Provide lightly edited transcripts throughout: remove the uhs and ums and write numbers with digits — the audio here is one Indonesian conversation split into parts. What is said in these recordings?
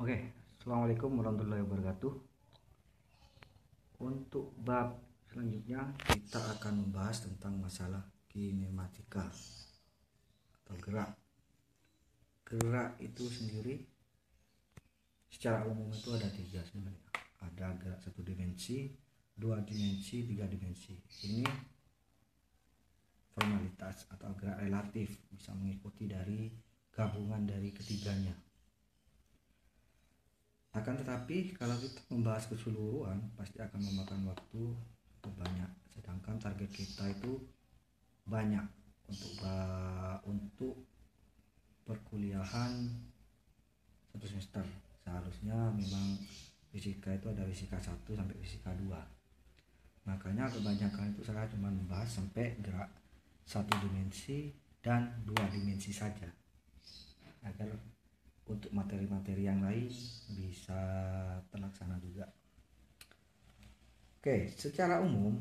Oke, Assalamualaikum warahmatullahi wabarakatuh. Untuk bab selanjutnya kita akan membahas tentang masalah kinematika atau gerak. Gerak itu sendiri secara umum itu ada tiga sebenarnya. Ada gerak satu dimensi, dua dimensi, tiga dimensi. Ini formalitas atau gerak relatif, bisa mengikuti dari gabungan dari ketiganya. Akan tetapi kalau kita membahas keseluruhan pasti akan memakan waktu banyak, sedangkan target kita itu banyak untuk perkuliahan satu semester. Seharusnya memang fisika itu ada fisika 1 sampai fisika 2. Makanya kebanyakan itu saya cuma membahas sampai gerak satu dimensi dan dua dimensi saja, agar untuk materi-materi yang lain bisa terlaksana juga. Oke, secara umum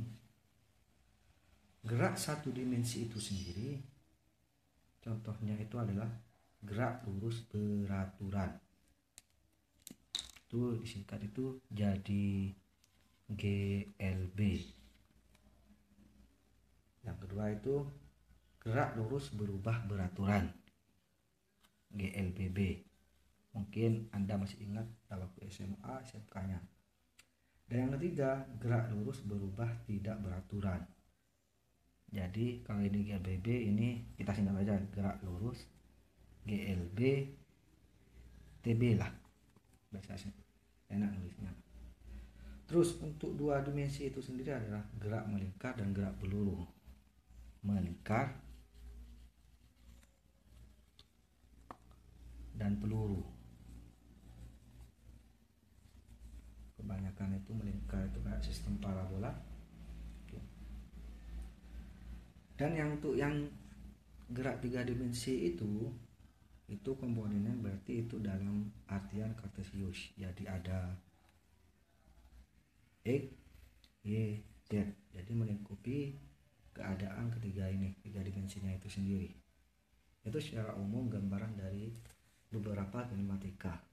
gerak satu dimensi itu sendiri contohnya itu adalah gerak lurus beraturan. Itu disingkat itu jadi GLB. Yang kedua itu gerak lurus berubah beraturan, GLBB. Mungkin Anda masih ingat waktu SMA, SMK-nya. Dan yang ketiga, gerak lurus berubah tidak beraturan. Jadi kalau ini GLBB, ini kita singkat aja gerak lurus GLB TB lah, biasanya enak nulisnya. Terus untuk dua dimensi itu sendiri adalah gerak melingkar dan gerak peluru. Melingkar dan peluru. Kebanyakan itu melingkar itu kayak sistem parabola. Dan yang untuk yang gerak tiga dimensi itu komponennya berarti itu dalam artian kartesius. Jadi ada X, Y, Z. Jadi melingkupi keadaan ketiga ini, tiga dimensinya itu sendiri. Itu secara umum gambaran dari beberapa kinematika.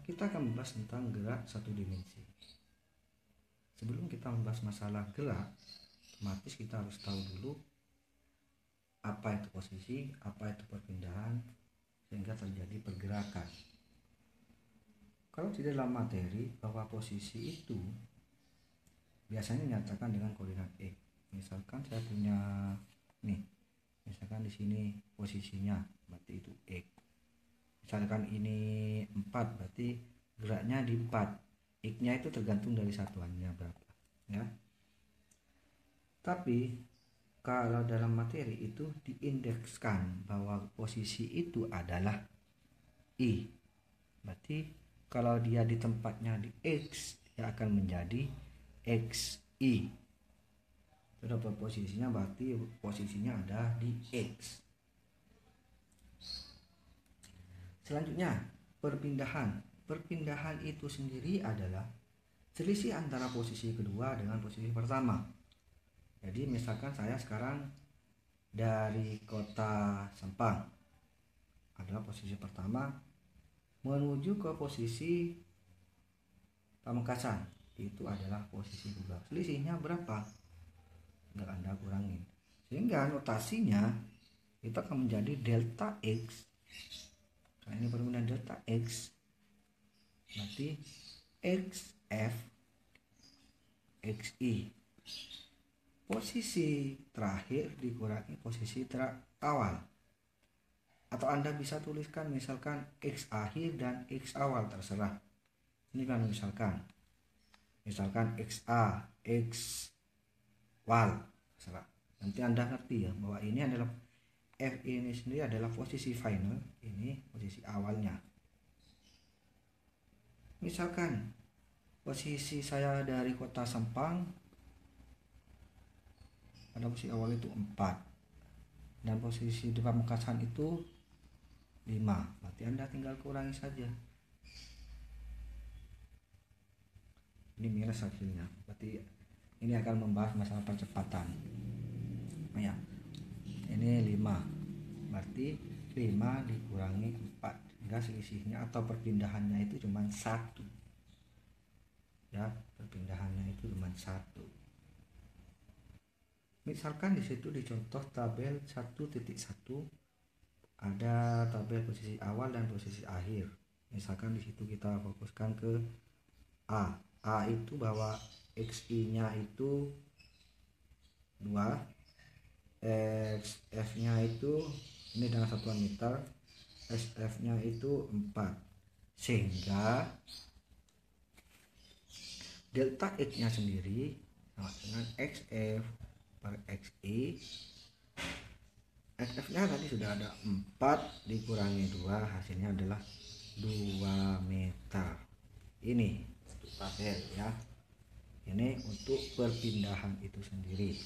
Kita akan membahas tentang gerak satu dimensi. Sebelum kita membahas masalah gerak, otomatis kita harus tahu dulu apa itu posisi, apa itu perpindahan, sehingga terjadi pergerakan. Kalau tidak dalam materi bahwa posisi itu biasanya dinyatakan dengan koordinat X. Misalkan saya punya misalkan di sini posisinya berarti itu X. Misalkan ini 4 berarti geraknya di 4. X-nya itu tergantung dari satuannya berapa, ya. Tapi kalau dalam materi itu diindekskan bahwa posisi itu adalah I. Berarti kalau dia di tempatnya di X, dia akan menjadi XI. Itu dapat posisinya, berarti posisinya ada di X. Selanjutnya, perpindahan. Perpindahan itu sendiri adalah selisih antara posisi kedua dengan posisi pertama. Jadi misalkan saya sekarang dari kota Sampang adalah posisi pertama menuju ke posisi Pamekasan, itu adalah posisi kedua. Selisihnya berapa? Nggak Anda kurangin. Sehingga notasinya itu akan menjadi delta X. Karena ini perpindahan delta X, berarti XF XI. Posisi terakhir dikurangi posisi awal. Atau Anda bisa tuliskan misalkan X akhir dan X awal, terserah. Ini kan misalkan XA, X awal, terserah. Nanti Anda ngerti ya bahwa ini adalah F ini sendiri adalah posisi final, ini posisi awalnya. Misalkan posisi saya dari kota Sampang pada posisi awal itu 4 dan posisi di Pamekasan itu 5, berarti Anda tinggal kurangi saja. Ini minus hasilnya, berarti ini akan membahas masalah percepatan. Ya, ini 5, berarti 5 dikurangi 4, sehingga selisihnya atau perpindahannya itu cuma 1 ya, perpindahannya itu cuma 1. Misalkan di situ di contoh tabel 1.1 ada tabel posisi awal dan posisi akhir. Misalkan di situ kita fokuskan ke A. A itu bahwa XI-nya itu 2, XF-nya itu ini dengan satuan meter, SF-nya itu 4, sehingga delta X-nya sendiri sama dengan XF per XI. XF-nya tadi sudah ada 4 dikurangi 2, hasilnya adalah 2 meter. Ini untuk tabel ya. Ini untuk perpindahan itu sendiri.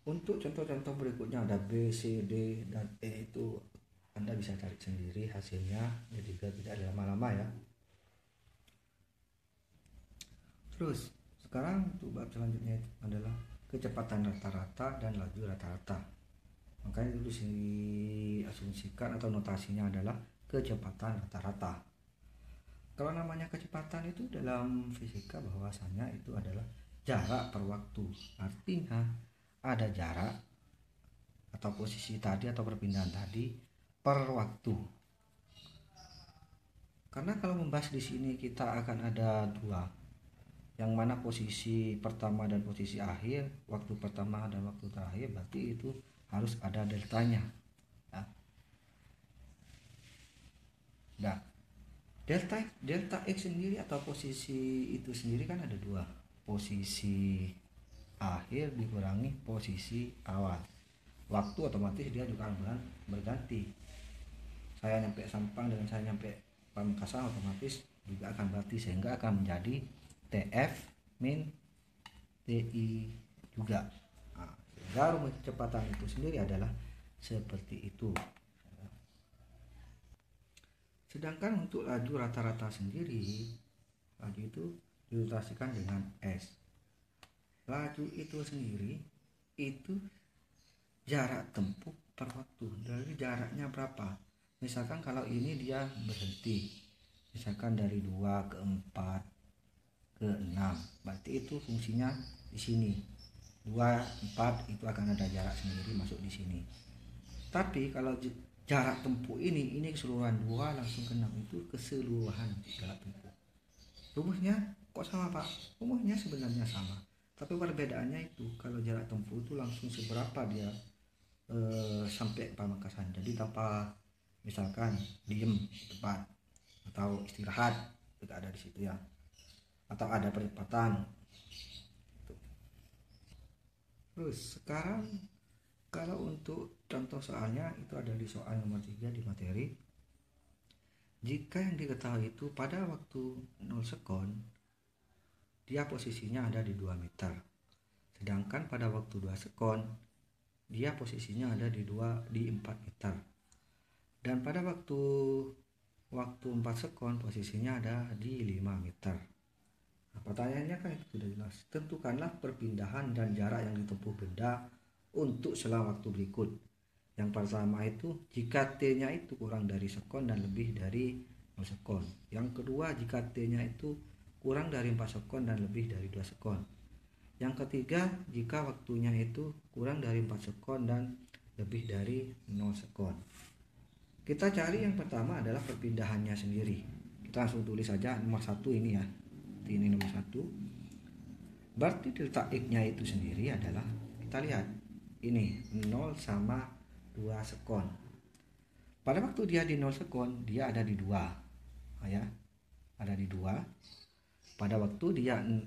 Untuk contoh-contoh berikutnya ada B, C, D, dan E, itu Anda bisa cari sendiri hasilnya, jadi tidak lama-lama ya. Terus sekarang untuk bab selanjutnya itu adalah kecepatan rata-rata dan laju rata-rata. Makanya itu diasumsikan atau notasinya adalah kecepatan rata-rata. Kalau namanya kecepatan itu dalam fisika bahwasanya itu adalah jarak per waktu. Artinya ada jarak atau posisi tadi atau perpindahan tadi per waktu. Karena kalau membahas di sini kita akan ada 2. Yang mana posisi pertama dan posisi akhir, waktu pertama dan waktu terakhir, berarti itu harus ada deltanya ya. Nah, delta X sendiri atau posisi itu sendiri kan ada 2, posisi akhir dikurangi posisi awal. Waktu otomatis dia juga akan berganti. Saya nyampe Sampang dengan saya nyampe Pamekasan otomatis juga akan berarti, sehingga akan menjadi TF min TI juga. Nah, sehingga rumus kecepatan itu sendiri adalah seperti itu. Sedangkan untuk laju rata-rata sendiri, laju itu diilustrasikan dengan S. Laju itu sendiri itu jarak tempuh per waktu. Dari jaraknya berapa? Misalkan kalau ini dia berhenti, misalkan dari 2 ke 4 ke 6, berarti itu fungsinya di sini 2, 4 itu akan ada jarak sendiri masuk di sini. Tapi kalau jarak tempuh ini keseluruhan 2 langsung ke 6 itu keseluruhan jarak tempuh. Rumusnya kok sama Pak? Rumusnya sebenarnya sama, tapi perbedaannya itu kalau jarak tempuh itu langsung seberapa dia sampai Pamekasan. Jadi tanpa misalkan diem di tempat atau istirahat, tidak ada di situ ya, atau ada percepatan. Terus sekarang kalau untuk contoh soalnya itu ada di soal nomor 3 di materi. Jika yang diketahui itu pada waktu 0 sekon dia posisinya ada di 2 meter, sedangkan pada waktu 2 sekon dia posisinya ada di 4 meter, dan pada waktu 4 sekon posisinya ada di 5 meter. Nah, pertanyaannya kan itu sudah jelas. Tentukanlah perpindahan dan jarak yang ditempuh benda untuk selang waktu berikut. Yang pertama itu jika T-nya itu kurang dari sekon dan lebih dari 0 sekon. Yang kedua jika T-nya itu kurang dari 4 sekon dan lebih dari 2 sekon. Yang ketiga jika waktunya itu kurang dari 4 sekon dan lebih dari 0 sekon. Kita cari yang pertama adalah perpindahannya sendiri. Kita langsung tulis saja nomor 1 ini ya. Ini nomor 1. Berarti delta X-nya itu sendiri adalah, kita lihat ini 0 sama 2 sekon. Pada waktu dia di 0 sekon dia ada di 2 ya, ada di 2. Pada waktu dia 0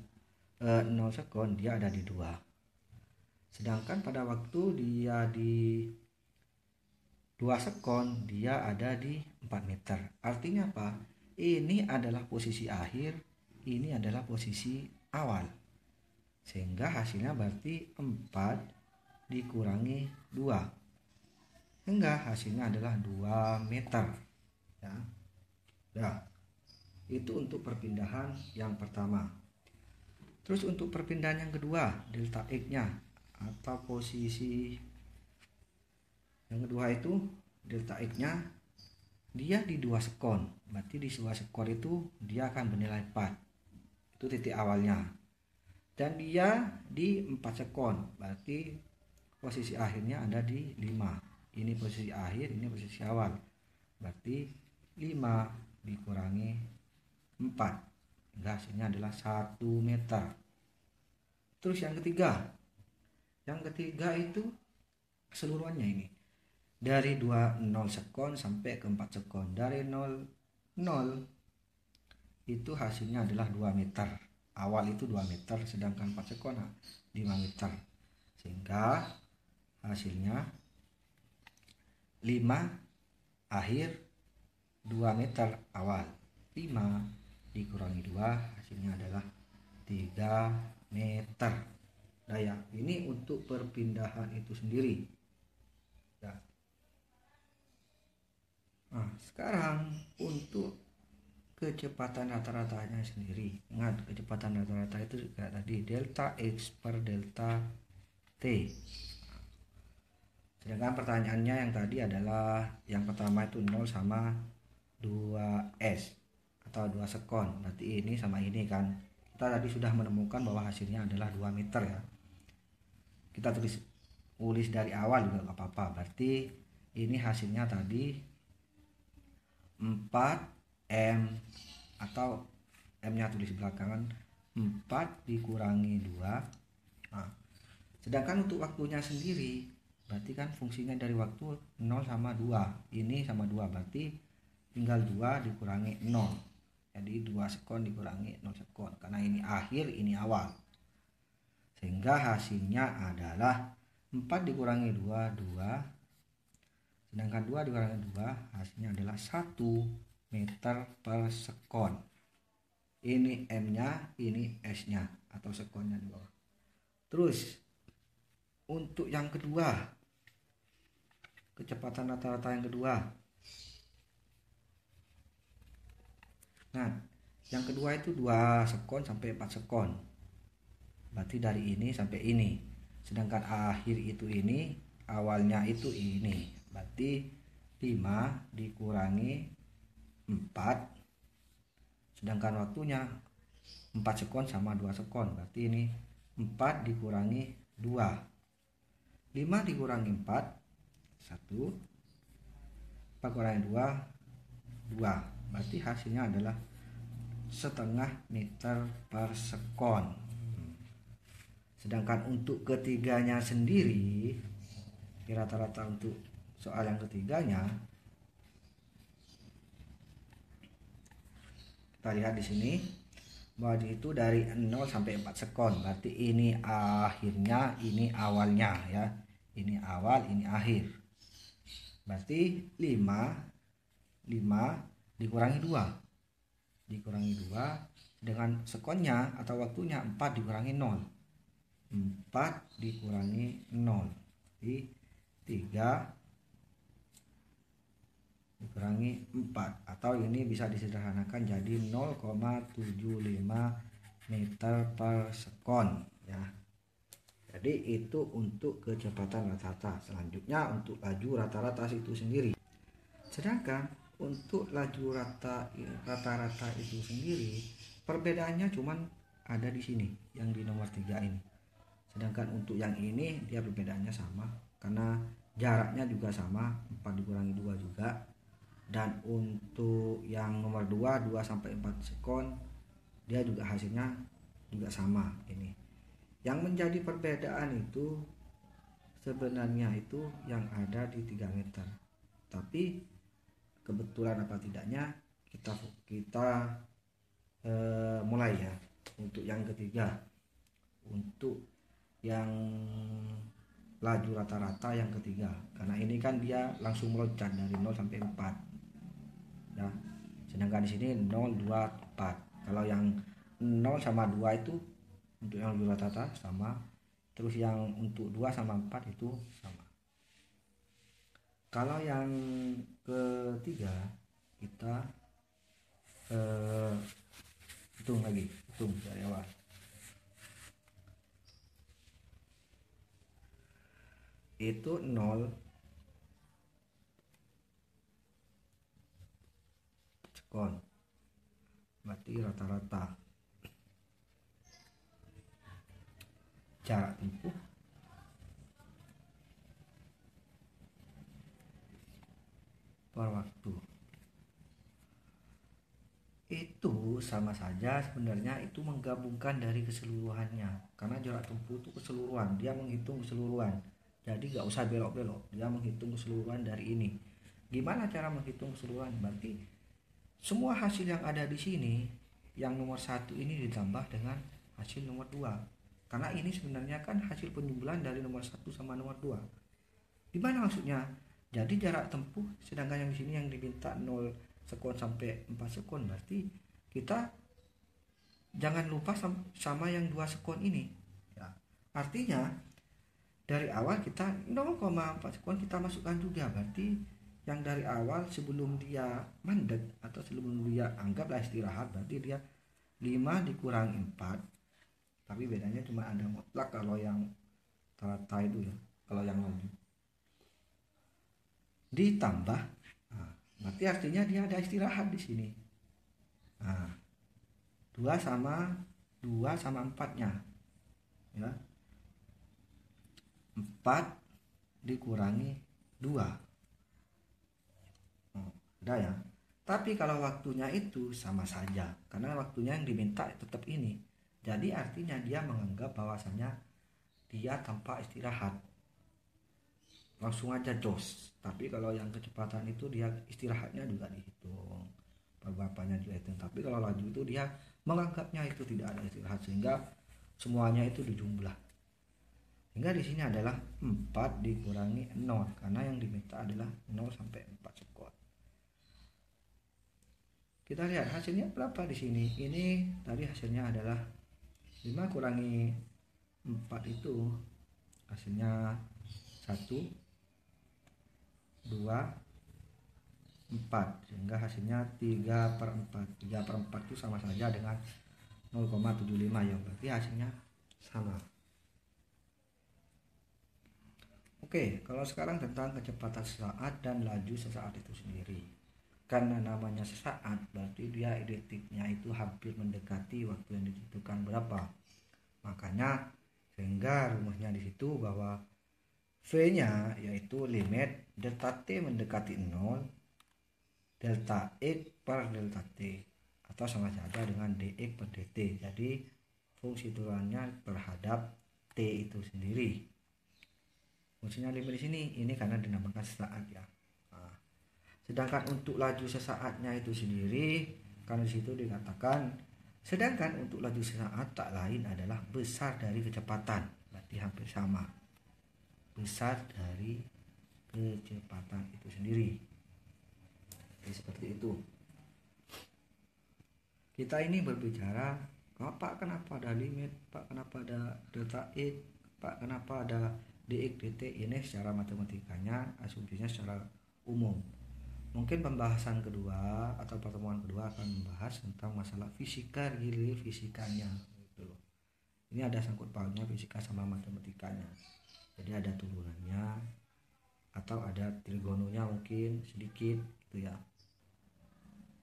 sekon dia ada di 2. Sedangkan pada waktu dia di 2 sekon dia ada di 4 meter. Artinya apa? Ini adalah posisi akhir, ini adalah posisi awal, sehingga hasilnya berarti 4 dikurangi 2, sehingga hasilnya adalah 2 meter ya. Nah, itu untuk perpindahan yang pertama. Terus untuk perpindahan yang kedua, delta X nya atau posisi Yang kedua itu delta X nya dia di 2 sekon, berarti di 2 sekon itu dia akan bernilai 4, itu titik awalnya. Dan dia di 4 sekon, berarti posisi akhirnya ada di 5. Ini posisi akhir, ini posisi awal, berarti 5 dikurangi 4, hingga hasilnya adalah 1 meter. Terus yang ketiga itu keseluruhannya ini dari 0 sekon sampai ke 4 sekon. Dari 0 itu hasilnya adalah 2 meter. Awal itu 2 meter, sedangkan 4 sekon 5 meter. Sehingga hasilnya 5 akhir, 2 meter awal. 5 dikurangi 2 hasilnya adalah 3 meter. Nah ya, ini untuk perpindahan itu sendiri ya. Nah sekarang untuk kecepatan rata-ratanya sendiri. Ingat, kecepatan rata-rata itu kayak tadi delta X per delta T. Sedangkan pertanyaannya yang tadi adalah yang pertama itu 0 sama 2S atau 2 sekon. Berarti ini sama ini kan. Kita tadi sudah menemukan bahwa hasilnya adalah 2 meter ya. Kita tulis dari awal juga gak apa-apa. Berarti ini hasilnya tadi 4M, atau M nya tulis belakangan 4 dikurangi 2. Nah, sedangkan untuk waktunya sendiri berarti kan fungsinya dari waktu 0 sama 2. Ini sama 2, berarti tinggal 2 dikurangi 0. Jadi 2 sekon dikurangi 0 sekon, karena ini akhir, ini awal. Sehingga hasilnya adalah 4 dikurangi 2, 2. Sedangkan 2 dikurangi 2 hasilnya adalah 1 meter per sekon. Ini M nya, ini S nya atau sekonnya di bawah. Terus untuk yang kedua, kecepatan rata-rata yang kedua. Nah, yang kedua itu 2 sekon sampai 4 sekon. Berarti dari ini sampai ini. Sedangkan akhir itu ini, awalnya itu ini. Berarti 5 dikurangi 4. Sedangkan waktunya 4 sekon sama 2 sekon. Berarti ini 4 dikurangi 2. 5 dikurangi 4, 1. 4 kurangi 2, 2. Berarti hasilnya adalah setengah meter per sekon. Sedangkan untuk ketiganya sendiri, rata-rata untuk soal yang ketiganya, kita lihat di sini bahwa itu dari 0 sampai 4 sekon. Berarti ini akhirnya, ini awalnya ya. Ini awal, ini akhir. Berarti 5 dikurangi 2. Dikurangi 2 dengan sekonnya atau waktunya 4 dikurangi 0. 4 dikurangi 0. Jadi 3 dikurangi 4, atau ini bisa disederhanakan jadi 0,75 meter per sekon ya. Jadi itu untuk kecepatan rata-rata. Selanjutnya untuk laju rata-rata itu sendiri. Sedangkan untuk laju rata-rata itu sendiri, perbedaannya cuman ada di sini yang di nomor 3 ini. Sedangkan untuk yang ini dia perbedaannya sama karena jaraknya juga sama, 4 dikurangi 2 juga. Dan untuk yang nomor 2 sampai 4 sekon dia juga hasilnya juga sama ini. Yang menjadi perbedaan itu sebenarnya itu yang ada di 3 meter. Tapi kebetulan apa tidaknya kita mulai ya untuk yang ketiga, untuk yang laju rata-rata yang ketiga, karena ini kan dia langsung meloncat dari 0 sampai 4 ya. Sedangkan di sini 0, 2, 4. Kalau yang 0 sama 2 itu untuk yang laju rata-rata sama, terus yang untuk 2 sama 4 itu sama. Kalau yang ketiga kita hitung dari awal. Itu 0 sekon, berarti rata-rata jarak tempuh per waktu. Itu sama saja sebenarnya, itu menggabungkan dari keseluruhannya, karena jarak tempuh itu keseluruhan, dia menghitung keseluruhan, jadi gak usah belok-belok, dia menghitung keseluruhan dari ini. Gimana cara menghitung keseluruhan? Berarti semua hasil yang ada di sini, yang nomor 1 ini ditambah dengan hasil nomor 2, karena ini sebenarnya kan hasil penjumlahan dari nomor 1 sama nomor 2. Gimana maksudnya? Jadi jarak tempuh, sedangkan yang di sini yang diminta 0 sekon sampai 4 sekon, berarti kita jangan lupa sama yang 2 sekon ini ya. Artinya dari awal kita 0,4 sekon kita masukkan juga, berarti yang dari awal sebelum dia mandek atau sebelum dia anggaplah istirahat, berarti dia 5 dikurangi 4, tapi bedanya cuma ada mutlak kalau yang rata itu ya, kalau yang laju ditambah. Nah, berarti artinya dia ada istirahat di sini. Nah, 2 sama 4-nya ya. 4 dikurangi 2. Ada ya. Tapi kalau waktunya itu sama saja, karena waktunya yang diminta tetap ini. Jadi artinya dia menganggap bahwasannya dia tanpa istirahat, langsung aja jos. Tapi kalau yang kecepatan itu dia istirahatnya juga dihitung, beberapanya juga hitung. Tapi kalau laju itu dia menganggapnya itu tidak ada istirahat, sehingga semuanya itu dijumlah. Sehingga di sini adalah 4 dikurangi 0, karena yang diminta adalah 0 sampai 4 sekon. Kita lihat hasilnya berapa di sini. Ini tadi hasilnya adalah 5 kurangi 4 itu hasilnya 1, 2, 4, sehingga hasilnya 3/4. 3/4 itu sama saja dengan 0,75 ya, berarti hasilnya sama. Oke, kalau sekarang tentang kecepatan sesaat dan laju sesaat itu sendiri. Karena namanya sesaat, berarti dia identiknya itu hampir mendekati waktu yang ditentukan berapa. Makanya sehingga rumusnya di situ bahwa V-nya yaitu limit delta T mendekati 0 delta X per delta T, atau sama saja dengan dx per dt. Jadi fungsi turunannya terhadap T itu sendiri. Fungsinya limit di sini, ini karena dinamakan sesaat ya. Nah, sedangkan untuk laju sesaatnya itu sendiri, karena di situ dikatakan sedangkan untuk laju sesaat tak lain adalah besar dari kecepatan, berarti hampir sama. Besar dari kecepatan itu sendiri. Jadi seperti itu. Kita ini berbicara, Pak kenapa ada limit, Pak kenapa ada delta X, Pak kenapa ada dx dt. Ini secara matematikanya, asumsinya secara umum. Mungkin pembahasan kedua atau pertemuan kedua akan membahas tentang masalah fisika real fisikanya gitu loh. Ini ada sangkut pautnya fisika sama matematikanya. Jadi ada turunannya atau ada trigononya mungkin sedikit gitu ya.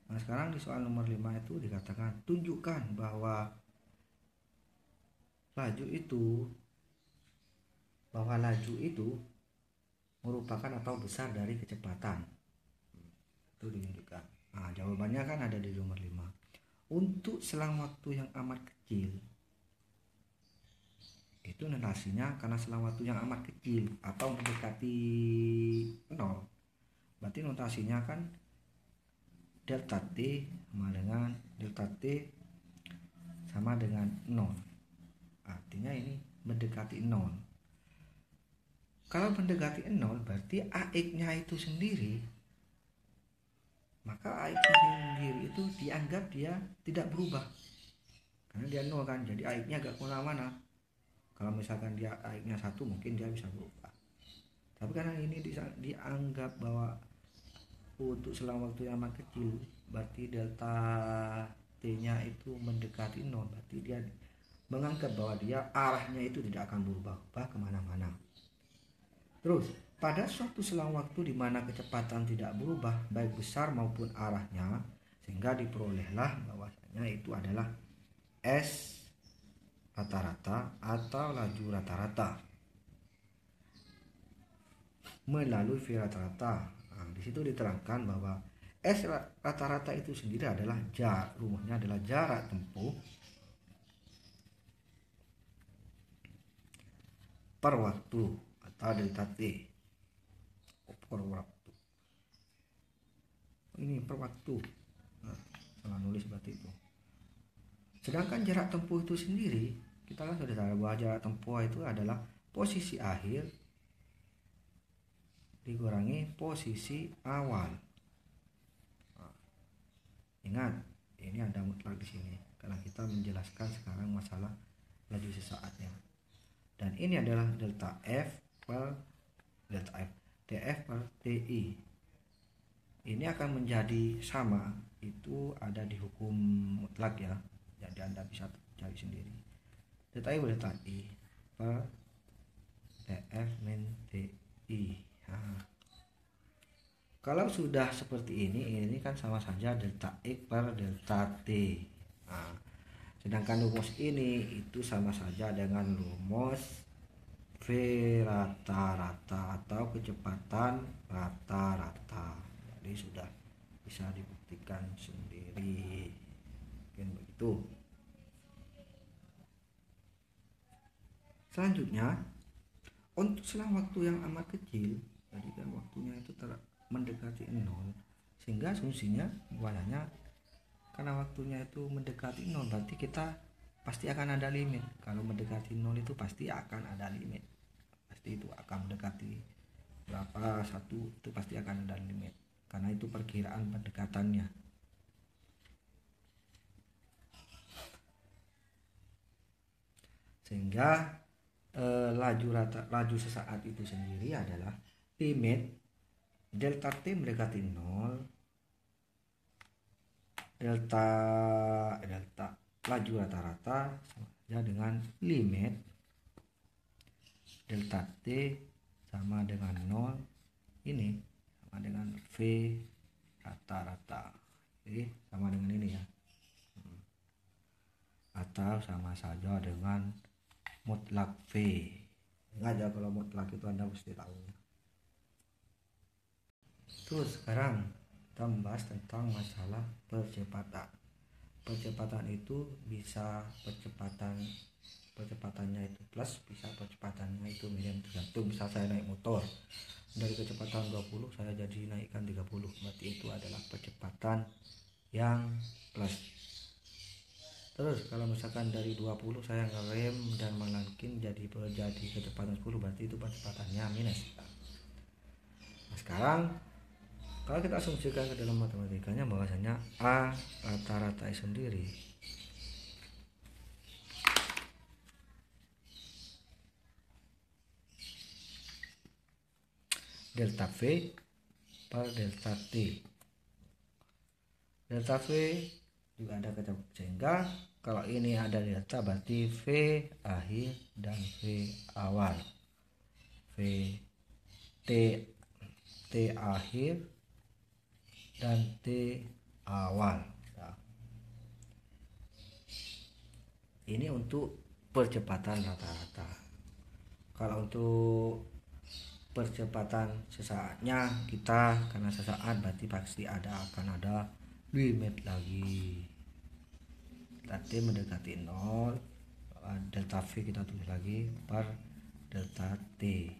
Nah, sekarang di soal nomor 5 itu dikatakan tunjukkan bahwa laju itu merupakan atau besar dari kecepatan. Itu ditunjukkan. Nah, jawabannya kan ada di nomor 5. Untuk selang waktu yang amat kecil, itu notasinya karena selang waktu yang amat kecil atau mendekati 0, berarti notasinya kan delta T sama dengan delta T sama dengan 0. Artinya ini mendekati 0. Kalau mendekati 0 berarti AX-nya itu sendiri, maka AX-nya sendiri itu dianggap dia tidak berubah karena dia 0 kan, jadi AX-nya agak kemana-mana. Kalau misalkan dia AX-nya 1 mungkin dia bisa berubah, tapi karena ini dianggap bahwa untuk selang waktu yang amat kecil, berarti delta T-nya itu mendekati 0, berarti dia menganggap bahwa dia arahnya itu tidak akan berubah kemana-mana. Terus pada suatu selang waktu di mana kecepatan tidak berubah baik besar maupun arahnya, sehingga diperolehlah bahwasanya itu adalah S rata-rata atau laju rata-rata melalui V rata-rata. Nah, di situ diterangkan bahwa S rata-rata itu sendiri adalah rumusnya adalah jarak tempuh per waktu atau delta T per waktu. Ini per waktu. Nah, salah nulis berarti itu. Sedangkan jarak tempuh itu sendiri, kita kan sudah tahu bahwa jarak tempuh itu adalah posisi akhir dikurangi posisi awal. Nah, ingat, ini ada mutlak di sini karena kita menjelaskan sekarang masalah laju sesaatnya. Dan ini adalah delta F per delta F, TF per TI. Ini akan menjadi sama, itu ada di hukum mutlak ya. Jadi Anda bisa cari sendiri. Delta I delta I per TF min TI. Nah, kalau sudah seperti ini kan sama saja delta X per delta T. Nah, sedangkan rumus ini itu sama saja dengan rumus V rata-rata atau kecepatan rata-rata. Jadi sudah bisa dibuktikan sendiri. Mungkin begitu. Selanjutnya, untuk selang waktu yang amat kecil, jadi kan waktunya itu mendekati 0, sehingga asumsinya bahwasanya karena waktunya itu mendekati 0 berarti kita pasti akan ada limit. Kalau mendekati 0 itu pasti akan ada limit, pasti itu akan mendekati berapa satu itu pasti akan ada limit, karena itu perkiraan pendekatannya. Sehingga laju sesaat itu sendiri adalah limit delta T mendekati 0, delta laju rata-rata sama dengan limit delta T sama dengan 0, ini sama dengan V rata-rata. Jadi sama dengan ini ya, atau sama saja dengan mutlak V. Ingat ya, kalau mutlak itu Anda mesti tahu. Terus sekarang kita membahas tentang masalah percepatan. Percepatan itu bisa percepatannya itu plus, bisa percepatannya itu minim, tergantung. Bisa saya naik motor dari kecepatan 20 saya jadi naikkan 30, berarti itu adalah percepatan yang plus. Terus kalau misalkan dari 20 saya ngerem dan menangkin jadi kecepatan 10, berarti itu percepatannya minus. Nah, sekarang kalau kita asumsikan ke dalam matematikanya bahwasanya A rata-rata sendiri delta V per delta T. Delta V juga ada kecepatan, sehingga kalau ini ada delta berarti V akhir dan V awal. V T akhir dan T awal. Nah, ini untuk percepatan rata-rata. Kalau untuk percepatan sesaatnya kita, karena sesaat berarti pasti akan ada limit lagi. Delta T mendekati 0, delta V kita tulis lagi per delta T.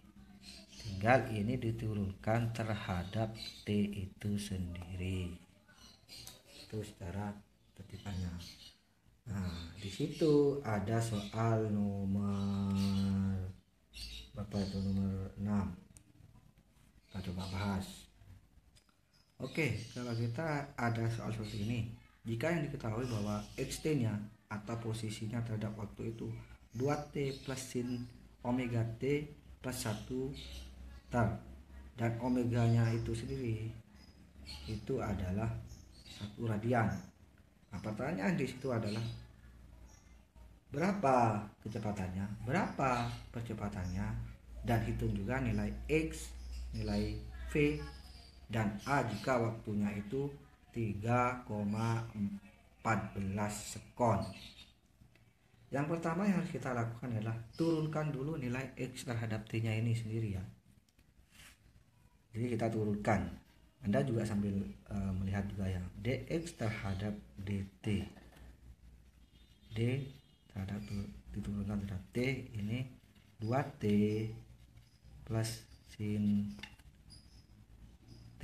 Tinggal ini diturunkan terhadap T itu sendiri. Itu secara tertipannya. Nah, di situ ada soal nomor berapa itu, nomor 6. Kita coba bahas. Oke, kalau kita ada soal seperti ini, jika yang diketahui bahwa xt-nya atau posisinya terhadap waktu itu 2t plus sin omega t plus 1 tar, dan omeganya itu sendiri itu adalah 1 radian. Nah, pertanyaan di situ adalah berapa kecepatannya, berapa percepatannya, dan hitung juga nilai x, nilai v, dan A jika waktunya itu 3,14 sekon. Yang pertama yang harus kita lakukan adalah turunkan dulu nilai X terhadap T-nya ini sendiri ya. Jadi kita turunkan. Anda juga sambil melihat juga ya. dx terhadap dt. D terhadap diturunkan terhadap T ini 2T plus sin T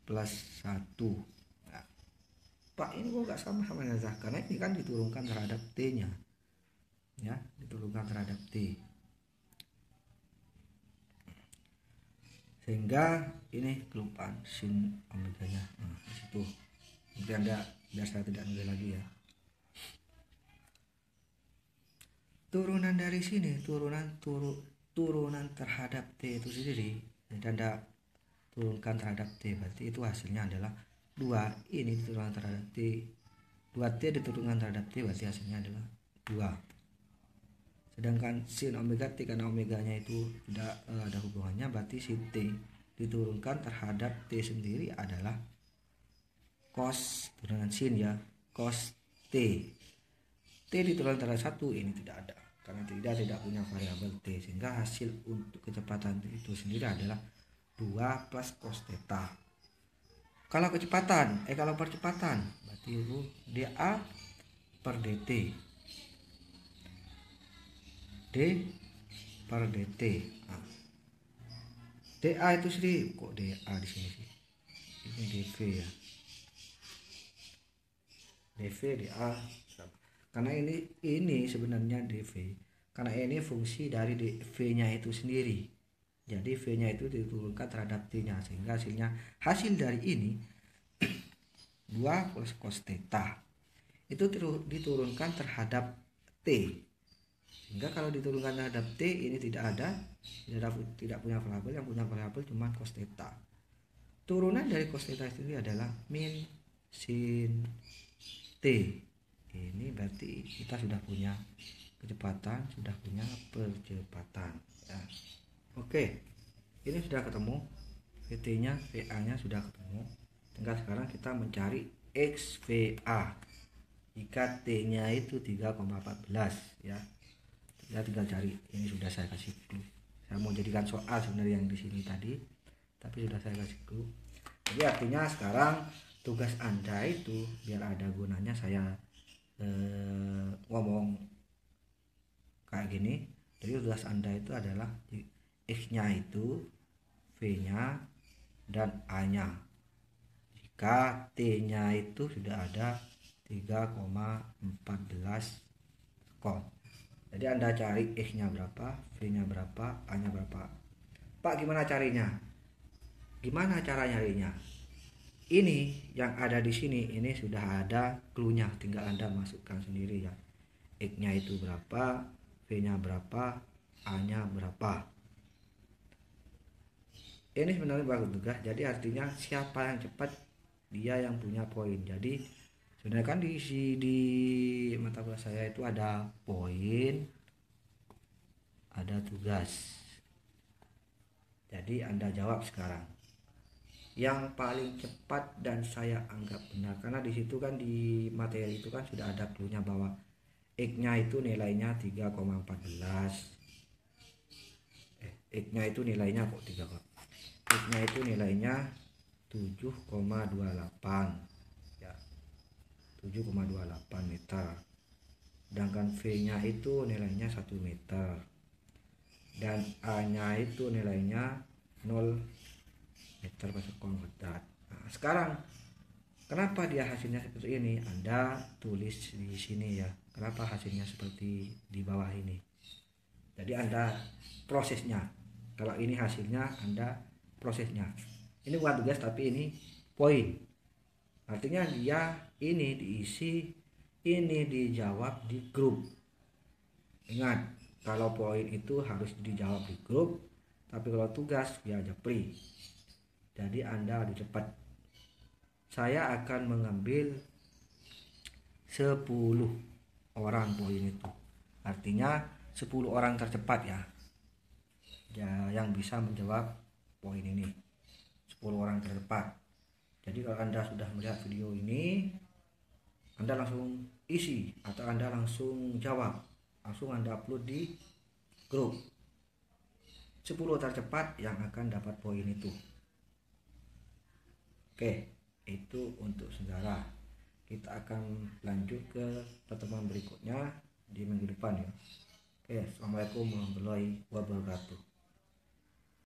plus 1. Nah, Pak, ini kok gak sama ya, karena ini kan diturunkan terhadap T nya ya, diturunkan terhadap T, sehingga ini kelupaan sin omega nya. Nah, disitu nanti Anda biar saya tidak nulis lagi ya. Turunan dari sini, turunan terhadap T itu sendiri, dan Anda turunkan terhadap T, berarti itu hasilnya adalah 2. Ini diturunkan terhadap T, 2T diturunkan terhadap T, berarti hasilnya adalah 2. Sedangkan sin omega T, karena omeganya itu tidak ada hubungannya, berarti sin T diturunkan terhadap T sendiri adalah cos, turunan sin ya, cos T. T diturunkan terhadap 1, ini tidak ada karena tidak punya variabel T, sehingga hasil untuk kecepatan itu sendiri adalah 2 plus cos theta. Kalau percepatan berarti itu dA per dt, d per dt. Nah, dA itu sendiri, kok dA di sini sih, ini dv ya, dv dA, karena ini sebenarnya dv, karena ini fungsi dari dv nya itu sendiri. Jadi v nya itu diturunkan terhadap t nya, sehingga hasil dari ini 2 plus cos theta itu diturunkan terhadap t, sehingga kalau diturunkan terhadap t ini tidak punya variabel, yang punya variabel cuma cos theta. Turunan dari cos theta itu adalah min sin t. Ini berarti kita sudah punya kecepatan, sudah punya percepatan ya. Oke, ini sudah ketemu VT nya, VA nya sudah ketemu. Tinggal sekarang kita mencari XVA jika T nya itu 3,14 ya. Kita tinggal cari, ini sudah saya kasih clue. Saya mau jadikan soal sebenarnya yang di sini tadi, tapi sudah saya kasih clue. Jadi artinya sekarang tugas Anda itu biar ada gunanya saya ngomong kayak gini. Jadi tugas Anda itu adalah X nya itu, V nya, dan A nya. Jika T nya itu sudah ada 3,14 sekon. Jadi Anda cari X nya berapa, V nya berapa, A nya berapa. Pak, gimana carinya? Gimana cara nyarinya? Ini yang ada di sini, ini sudah ada clue-nya, tinggal Anda masukkan sendiri ya. X nya itu berapa, V nya berapa, A nya berapa. Ini sebenarnya bagus tugas, jadi artinya siapa yang cepat dia yang punya poin. Jadi sebenarnya kan di mata kuliah saya itu ada poin, ada tugas. Jadi Anda jawab sekarang yang paling cepat dan saya anggap benar, karena di situ kan di materi itu kan sudah ada clue-nya bahwa X nya itu nilainya 3,14. X nya itu nilainya kok 3, X nya itu nilainya 7,28 ya, 7,28 meter. Sedangkan V nya itu nilainya 1 meter dan A nya itu nilainya 0 meter per sekon kuadrat. Nah, sekarang kenapa dia hasilnya seperti ini? Anda tulis di sini ya. Kenapa hasilnya seperti di bawah ini? Jadi Anda prosesnya. Kalau ini hasilnya, Anda prosesnya. Ini bukan tugas tapi ini poin. Artinya dia ini diisi, ini dijawab di grup. Ingat, kalau poin itu harus dijawab di grup, tapi kalau tugas dia japri. Jadi Anda lebih cepat. Saya akan mengambil 10 orang poin itu. Artinya 10 orang tercepat ya. Ya, yang bisa menjawab poin ini, 10 orang tercepat. Jadi kalau Anda sudah melihat video ini, Anda langsung isi atau Anda langsung jawab, langsung Anda upload di grup. 10 tercepat yang akan dapat poin itu. Oke, itu untuk sejarah. Kita akan lanjut ke pertemuan berikutnya di minggu depan ya. Oke, assalamualaikum warahmatullahi wabarakatuh.